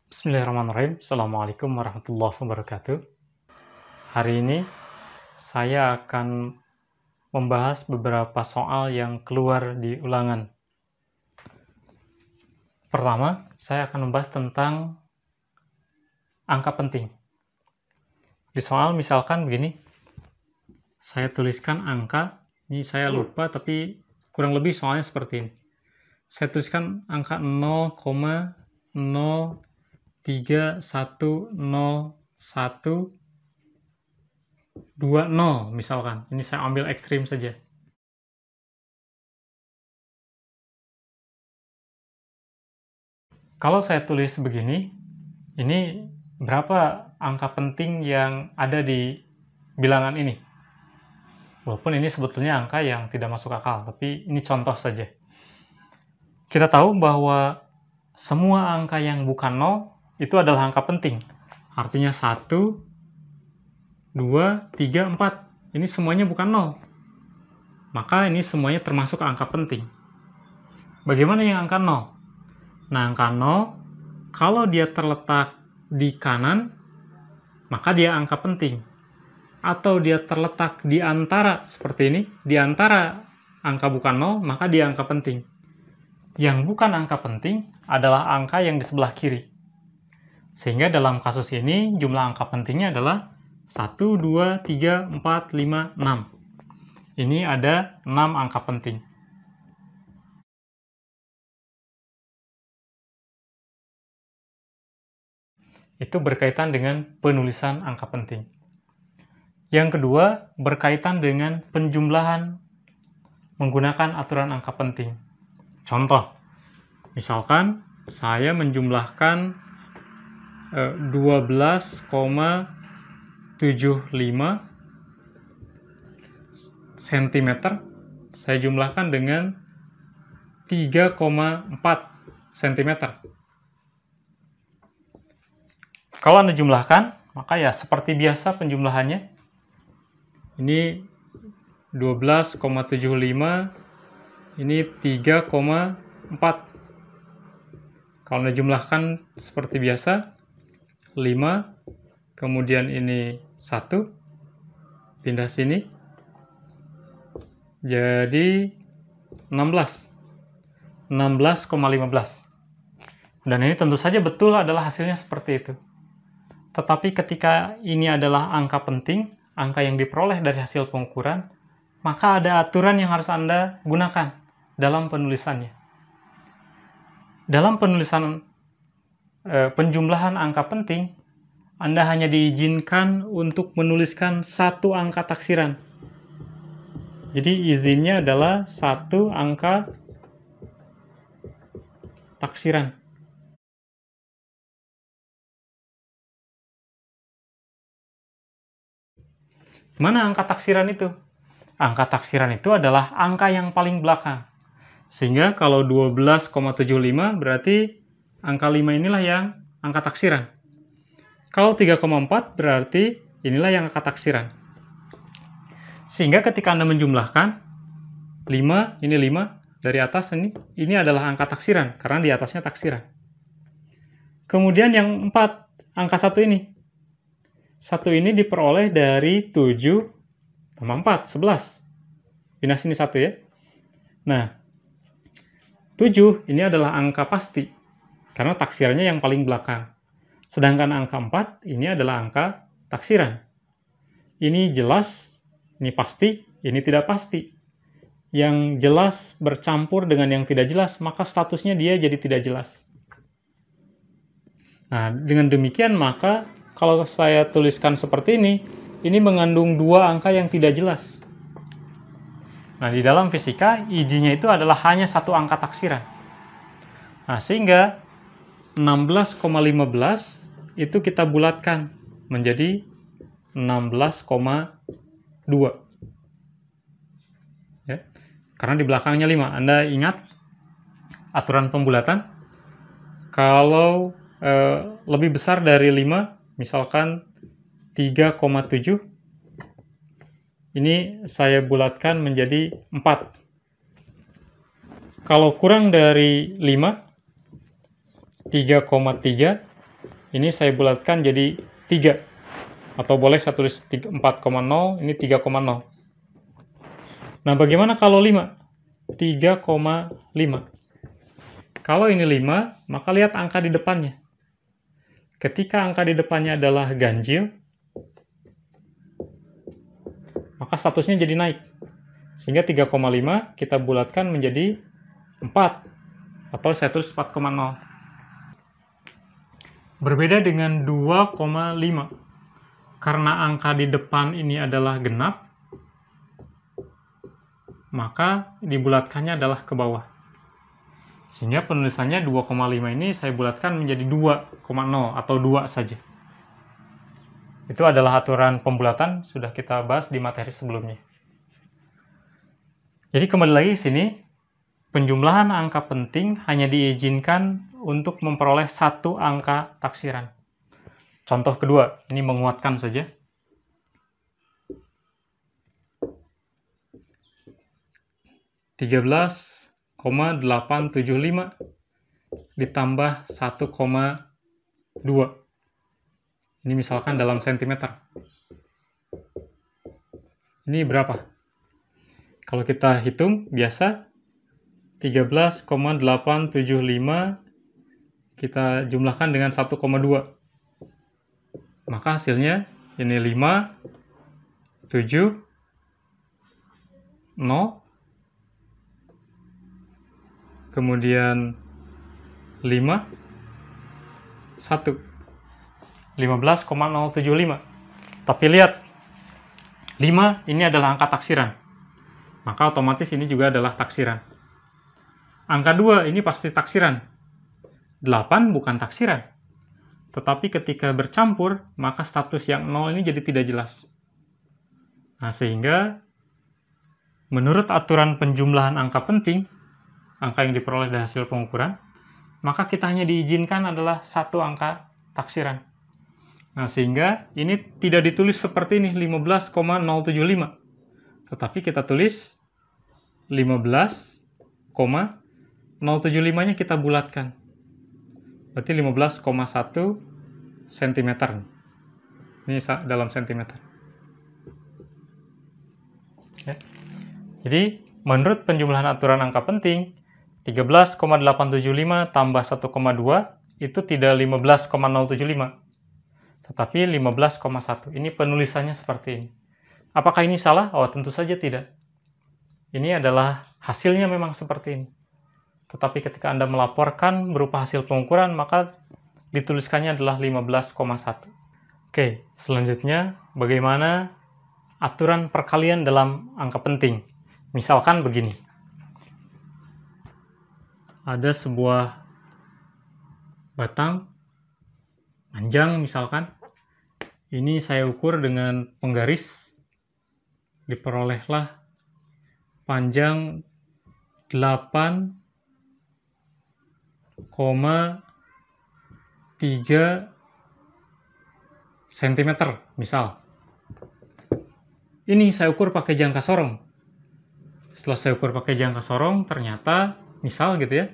Bismillahirrahmanirrahim. Assalamualaikum warahmatullahi wabarakatuh. Hari ini saya akan membahas beberapa soal yang keluar di ulangan. Pertama, saya akan membahas tentang angka penting. Di soal misalkan begini, saya tuliskan angka, ini saya lupa tapi kurang lebih soalnya seperti ini. Saya tuliskan angka 0,0310120 misalkan. Ini saya ambil ekstrim saja. Kalau saya tulis begini, ini berapa angka penting yang ada di bilangan ini? Walaupun ini sebetulnya angka yang tidak masuk akal, tapi ini contoh saja. Kita tahu bahwa semua angka yang bukan 0 itu adalah angka penting. Artinya 1, 2, 3, 4. Ini semuanya bukan 0. Maka ini semuanya termasuk angka penting. Bagaimana yang angka 0? Nah, angka 0, kalau dia terletak di kanan, maka dia angka penting. Atau dia terletak di antara, seperti ini, di antara angka bukan 0, maka dia angka penting. Yang bukan angka penting adalah angka yang di sebelah kiri. Sehingga dalam kasus ini jumlah angka pentingnya adalah 1, 2, 3, 4, 5, 6. Ini ada 6 angka penting. Itu berkaitan dengan penulisan angka penting. Yang kedua, berkaitan dengan penjumlahan menggunakan aturan angka penting. Contoh, misalkan saya menjumlahkan 12,75 cm, saya jumlahkan dengan 3,4 cm. Kalau Anda jumlahkan, maka ya seperti biasa penjumlahannya. Ini 12,75, ini 3,4. Kalau Anda jumlahkan seperti biasa, 5, kemudian ini 1, pindah sini, jadi 16. 16,15. Dan ini tentu saja betul adalah hasilnya seperti itu. Tetapi ketika ini adalah angka penting, angka yang diperoleh dari hasil pengukuran, maka ada aturan yang harus Anda gunakan dalam penulisannya. Dalam penulisan penjumlahan angka penting, Anda hanya diizinkan untuk menuliskan satu angka taksiran. Jadi izinnya adalah satu angka taksiran. Mana angka taksiran itu? Angka taksiran itu adalah angka yang paling belakang. Sehingga kalau 12,75 berarti angka 5 inilah yang angka taksiran. Kalau 3,4 berarti inilah yang angka taksiran. Sehingga ketika Anda menjumlahkan 5, ini 5, dari atas ini adalah angka taksiran, karena di atasnya taksiran. Kemudian yang 4, angka 1 ini. 1 ini diperoleh dari 7 tambah 4, 11. Pindah sini 1 ya. Nah, 7 ini adalah angka pasti, karena taksirannya yang paling belakang. Sedangkan angka 4 ini adalah angka taksiran. Ini jelas, ini pasti, ini tidak pasti. Yang jelas bercampur dengan yang tidak jelas, maka statusnya dia jadi tidak jelas. Nah, dengan demikian maka kalau saya tuliskan seperti ini mengandung dua angka yang tidak jelas. Nah, di dalam fisika, izinnya itu adalah hanya satu angka taksiran. Nah, sehingga 16,15 itu kita bulatkan menjadi 16,2. Ya. Karena di belakangnya 5. Anda ingat aturan pembulatan? Kalau lebih besar dari 5, misalkan 3,7, ini saya bulatkan menjadi 4. Kalau kurang dari 5, 3,3, ini saya bulatkan jadi 3. Atau boleh saya tulis 4,0, ini 3,0. Nah, bagaimana kalau 5? 3,5. Kalau ini 5, maka lihat angka di depannya. Ketika angka di depannya adalah ganjil, maka statusnya jadi naik. Sehingga 3,5 kita bulatkan menjadi 4. Atau saya tulis 4,0. Berbeda dengan 2,5. Karena angka di depan ini adalah genap, maka dibulatkannya adalah ke bawah. Sehingga penulisannya 2,5 ini saya bulatkan menjadi 2,0 atau 2 saja. Itu adalah aturan pembulatan, sudah kita bahas di materi sebelumnya. Jadi kembali lagi di sini, penjumlahan angka penting hanya diizinkan untuk memperoleh satu angka taksiran. Contoh kedua, ini menguatkan saja. 13,875 ditambah 1,2. Ini misalkan dalam sentimeter. Ini berapa? Kalau kita hitung biasa 13,875 kita jumlahkan dengan 1,2. Maka hasilnya ini 5, 7, 0, kemudian 5, 1. 15,075. Tapi lihat, 5 ini adalah angka taksiran. Maka otomatis ini juga adalah taksiran. Angka 2 ini pasti taksiran. 8 bukan taksiran. Tetapi ketika bercampur, maka status yang 0 ini jadi tidak jelas. Nah, sehingga menurut aturan penjumlahan angka penting, angka yang diperoleh dari hasil pengukuran, maka kita hanya diizinkan adalah satu angka taksiran. Nah, sehingga ini tidak ditulis seperti ini, 15,075. Tetapi kita tulis 15,075-nya kita bulatkan. Berarti 15,1 cm. Ini dalam sentimeter. Ya. Jadi, menurut penjumlahan aturan angka penting, 13,875 tambah 1,2 itu tidak 15,075. Tetapi 15,1. Ini penulisannya seperti ini. Apakah ini salah? Oh, tentu saja tidak. Ini adalah hasilnya memang seperti ini. Tetapi ketika Anda melaporkan berupa hasil pengukuran, maka dituliskannya adalah 15,1. Oke, selanjutnya bagaimana aturan perkalian dalam angka penting. Misalkan begini. Ada sebuah batang panjang misalkan. Ini saya ukur dengan penggaris. Diperolehlah panjang 8,3 cm misal. Ini saya ukur pakai jangka sorong. Setelah saya ukur pakai jangka sorong, ternyata misal gitu ya.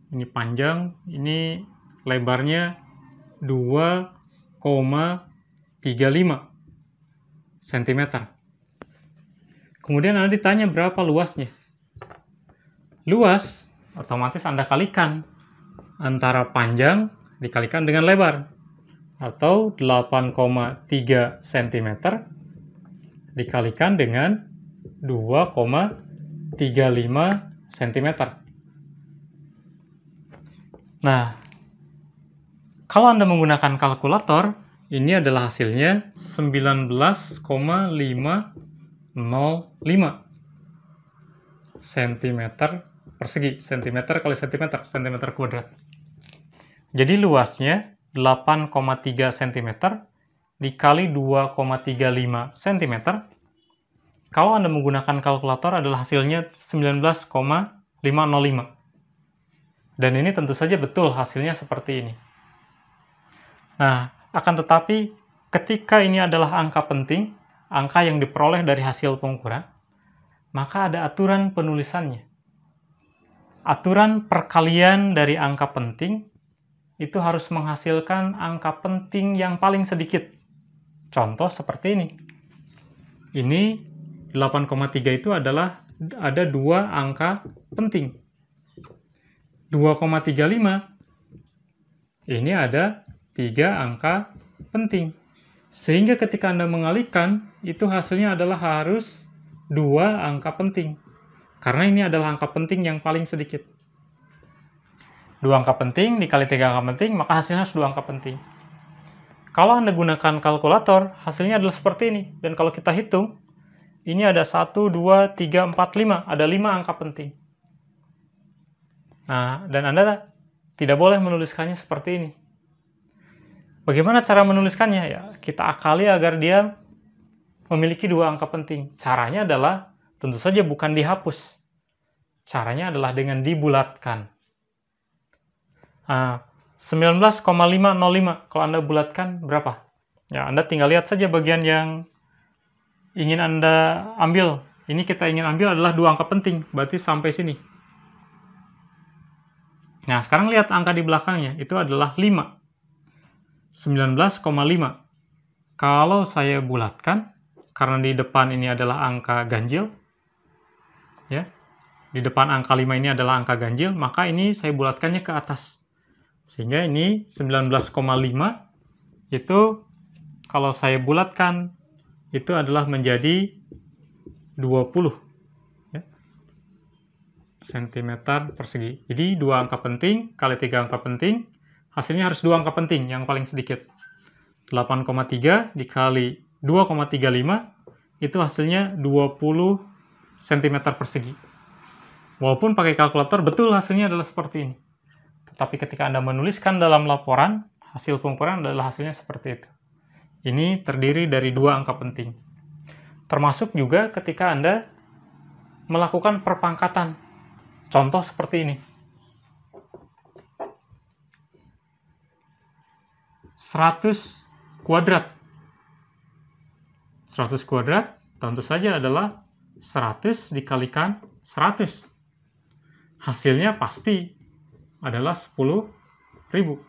Ini panjang, ini lebarnya 2,35 cm. Kemudian Anda ditanya berapa luasnya. Luas, otomatis Anda kalikan antara panjang dikalikan dengan lebar. Atau 8,3 cm dikalikan dengan 2,35 cm. Nah, kalau Anda menggunakan kalkulator, ini adalah hasilnya 19,505 cm persegi. Cm kali cm kuadrat. Jadi luasnya 8,3 cm dikali 2,35 cm. Kalau Anda menggunakan kalkulator adalah hasilnya 19,505. Dan ini tentu saja betul hasilnya seperti ini. Nah, akan tetapi ketika ini adalah angka penting, angka yang diperoleh dari hasil pengukuran, maka ada aturan penulisannya. Aturan perkalian dari angka penting itu harus menghasilkan angka penting yang paling sedikit. Contoh seperti ini. Ini 8,3 itu adalah ada dua angka penting. 2,35 ini ada 3 angka penting. Sehingga ketika Anda mengalikan, itu hasilnya adalah harus 2 angka penting. Karena ini adalah angka penting yang paling sedikit. 2 angka penting dikali 3 angka penting, maka hasilnya harus 2 angka penting. Kalau Anda gunakan kalkulator, hasilnya adalah seperti ini. Dan kalau kita hitung, ini ada 1, 2, 3, 4, 5. Ada 5 angka penting. Nah, dan Anda tidak boleh menuliskannya seperti ini. Bagaimana cara menuliskannya? Ya, kita akali agar dia memiliki 2 angka penting. Caranya adalah, tentu saja bukan dihapus. Caranya adalah dengan dibulatkan. 19,505, kalau Anda bulatkan berapa? Ya, Anda tinggal lihat saja bagian yang ingin Anda ambil. Ini kita ingin ambil adalah 2 angka penting, berarti sampai sini. Nah, sekarang lihat angka di belakangnya, itu adalah 5. 19,5. Kalau saya bulatkan, karena di depan ini adalah angka ganjil, ya, di depan angka 5 ini adalah angka ganjil, maka ini saya bulatkannya ke atas. Sehingga ini 19,5 itu kalau saya bulatkan itu adalah menjadi 20 ya, cm persegi. Jadi 2 angka penting kali 3 angka penting, hasilnya harus 2 angka penting yang paling sedikit. 8,3 dikali 2,35 itu hasilnya 20 cm persegi. Walaupun pakai kalkulator betul hasilnya adalah seperti ini. Tapi ketika Anda menuliskan dalam laporan, hasil pengukuran adalah hasilnya seperti itu. Ini terdiri dari 2 angka penting. Termasuk juga ketika Anda melakukan perpangkatan. Contoh seperti ini. 100 kuadrat. 100 kuadrat tentu saja adalah 100 dikalikan 100. Hasilnya pasti adalah 10.000.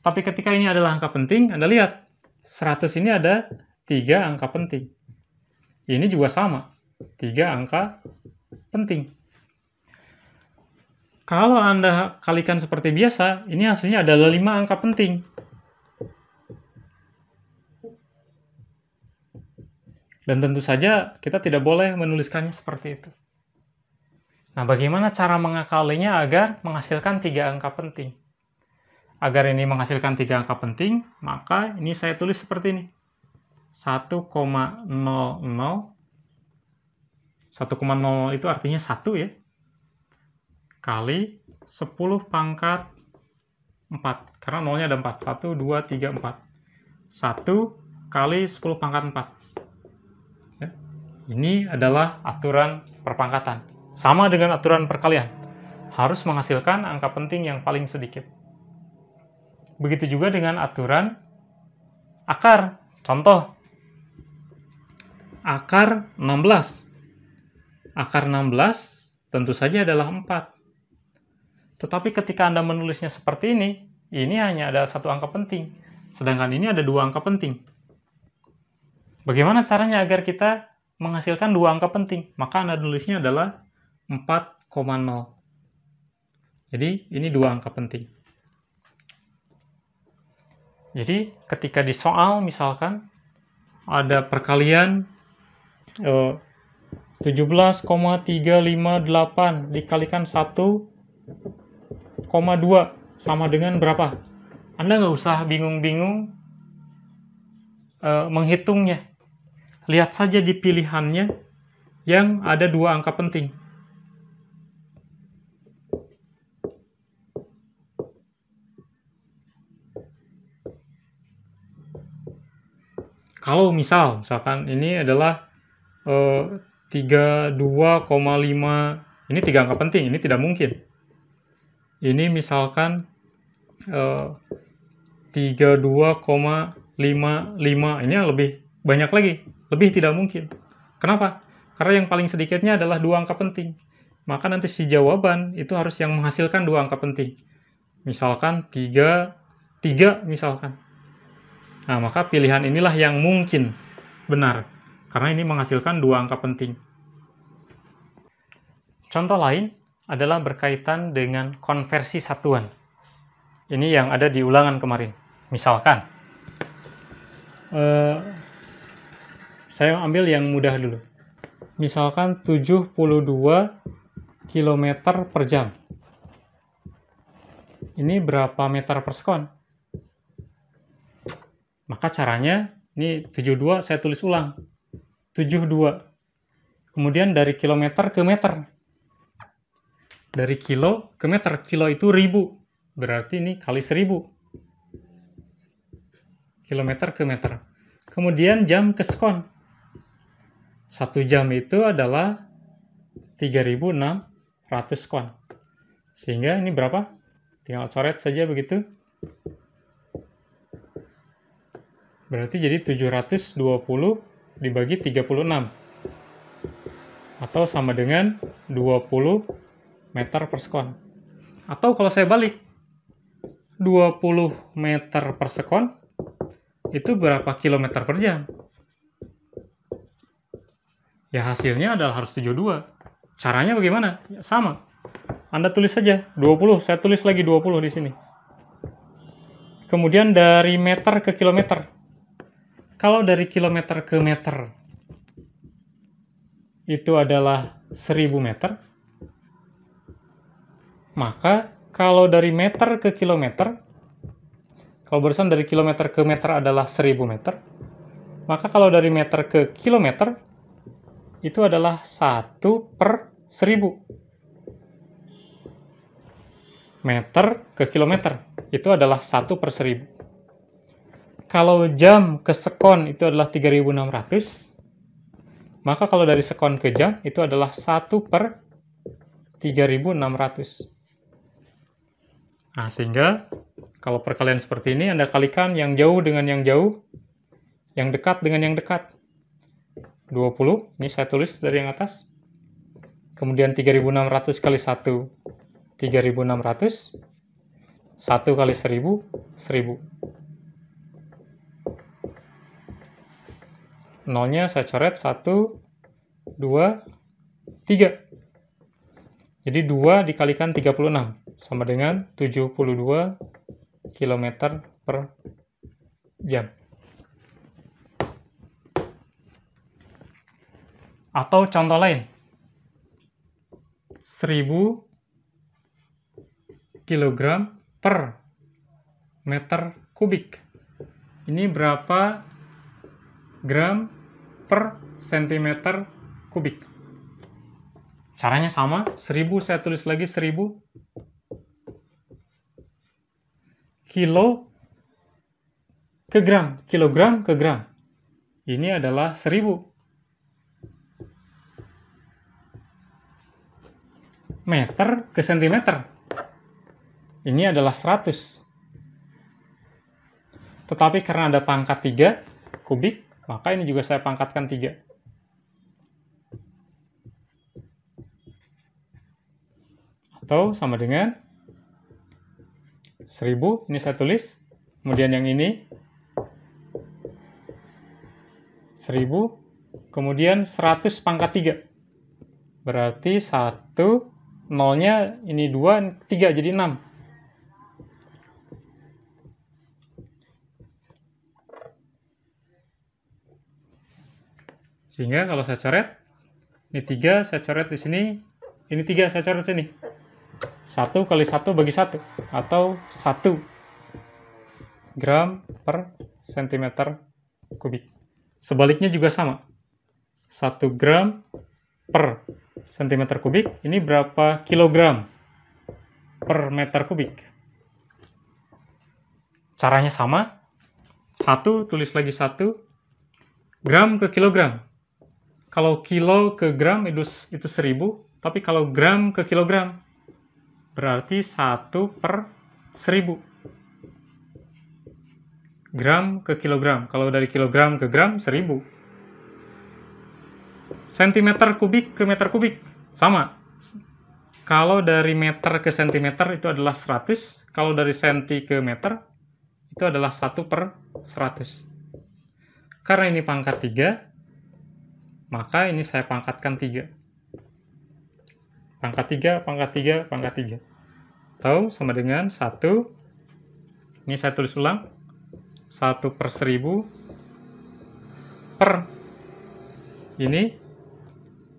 Tapi ketika ini adalah angka penting, Anda lihat, 100 ini ada 3 angka penting. Ini juga sama, 3 angka penting. Kalau Anda kalikan seperti biasa, ini hasilnya adalah 5 angka penting. Dan tentu saja kita tidak boleh menuliskannya seperti itu. Nah, bagaimana cara mengakalinya agar menghasilkan 3 angka penting? Agar ini menghasilkan 3 angka penting, maka ini saya tulis seperti ini. 1,00. 1,00 itu artinya 1 ya. Kali 10 pangkat 4. Karena nolnya ada 4. 1, 2, 3, 4. 1 kali 10 pangkat 4. Ya. Ini adalah aturan perpangkatan. Sama dengan aturan perkalian, harus menghasilkan angka penting yang paling sedikit. Begitu juga dengan aturan akar. Contoh, akar 16. Akar 16 tentu saja adalah 4. Tetapi ketika Anda menulisnya seperti ini hanya ada 1 angka penting. Sedangkan ini ada 2 angka penting. Bagaimana caranya agar kita menghasilkan 2 angka penting? Maka Anda tulisnya adalah 4,0. Jadi, ini 2 angka penting. Jadi, ketika di soal, misalkan, ada perkalian 17,358 dikalikan 1,2 sama dengan berapa? Anda nggak usah bingung-bingung menghitungnya. Lihat saja di pilihannya yang ada 2 angka penting. Kalau misalkan ini adalah 32,5, ini 3 angka penting, ini tidak mungkin. Ini misalkan 32,55, ini lebih banyak lagi, lebih tidak mungkin. Kenapa? Karena yang paling sedikitnya adalah 2 angka penting. Maka nanti si jawaban itu harus yang menghasilkan 2 angka penting. Misalkan 3 misalkan. Nah, maka pilihan inilah yang mungkin benar, karena ini menghasilkan 2 angka penting. Contoh lain adalah berkaitan dengan konversi satuan. Ini yang ada di ulangan kemarin. Misalkan, saya ambil yang mudah dulu. Misalkan 72 km per jam. Ini berapa meter per sekon? Maka caranya, ini 72 saya tulis ulang. 72. Kemudian dari kilometer ke meter. Dari kilo ke meter. Kilo itu 1000. Berarti ini kali 1000. Kilometer ke meter. Kemudian jam ke sekon. 1 jam itu adalah 3.600 sekon. Sehingga ini berapa? Tinggal coret saja begitu. Berarti jadi 720 dibagi 36. Atau sama dengan 20 meter per sekon. Atau kalau saya balik, 20 meter per sekon itu berapa kilometer per jam? Ya hasilnya adalah harus 72. Caranya bagaimana? Ya, sama. Anda tulis saja 20, saya tulis lagi 20 di sini. Kemudian dari meter ke kilometer. Kalau dari kilometer ke meter itu adalah 1000 meter, maka kalau dari meter ke kilometer, kalau barusan dari kilometer ke meter adalah 1000 meter, maka kalau dari meter ke kilometer, itu adalah 1/1000. Meter ke kilometer, itu adalah 1/1000. Kalau jam ke sekon itu adalah 3.600, maka kalau dari sekon ke jam, itu adalah 1/3600. Nah, sehingga kalau perkalian seperti ini, Anda kalikan yang jauh dengan yang jauh, yang dekat dengan yang dekat. 20, ini saya tulis dari yang atas. Kemudian 3.600 kali 1, 3.600. 1 kali 1000, 1000. Nolnya saya coret 1, 2, 3. Jadi 2 dikalikan 36 sama dengan 72 km per jam. Atau contoh lain, 1000 kg per meter kubik. Ini berapa gram per sentimeter kubik? Caranya sama, 1000 saya tulis lagi 1000. Kilo ke gram, kilogram ke gram. Ini adalah 1000. Meter ke sentimeter. Ini adalah 100. Tetapi karena ada pangkat 3 kubik, maka ini juga saya pangkatkan 3. Atau sama dengan 1000, ini saya tulis. Kemudian yang ini 1000, kemudian 100 pangkat 3. Berarti 1, nolnya ini 2, 3, jadi 6. Sehingga kalau saya coret, ini 3, saya coret di sini, ini 3, saya coret sini. 1 kali 1 bagi 1, atau 1 gram per sentimeter kubik. Sebaliknya juga sama. 1 gram per sentimeter kubik, ini berapa kilogram per meter kubik? Caranya sama. 1, tulis lagi 1, gram ke kilogram. Kalau kilo ke gram itu 1000, tapi kalau gram ke kilogram, berarti 1/1000. Gram ke kilogram. Kalau dari kilogram ke gram, 1000. Sentimeter kubik ke meter kubik, sama. Kalau dari meter ke sentimeter itu adalah 100, kalau dari senti ke meter itu adalah 1/100. Karena ini pangkat 3, maka ini saya pangkatkan 3. Pangkat 3, pangkat 3, pangkat 3. Atau sama dengan 1, ini saya tulis ulang, 1/1000 per, ini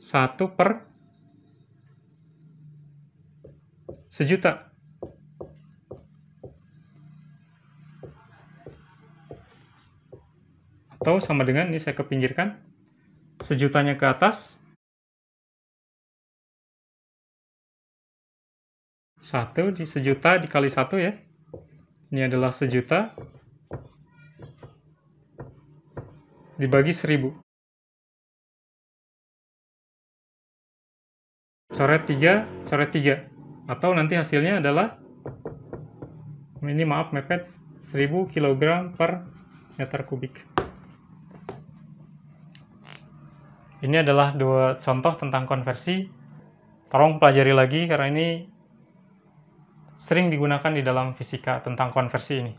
1/1000.000. Atau sama dengan, ini saya kepinggirkan, sejutanya ke atas, 1 di sejuta dikali 1 ya. Ini adalah sejuta dibagi 1000. Coret 3, coret 3. Atau nanti hasilnya adalah, ini maaf mepet, 1000 kg per meter kubik. Ini adalah 2 contoh tentang konversi. Tolong pelajari lagi karena ini sering digunakan di dalam fisika tentang konversi ini.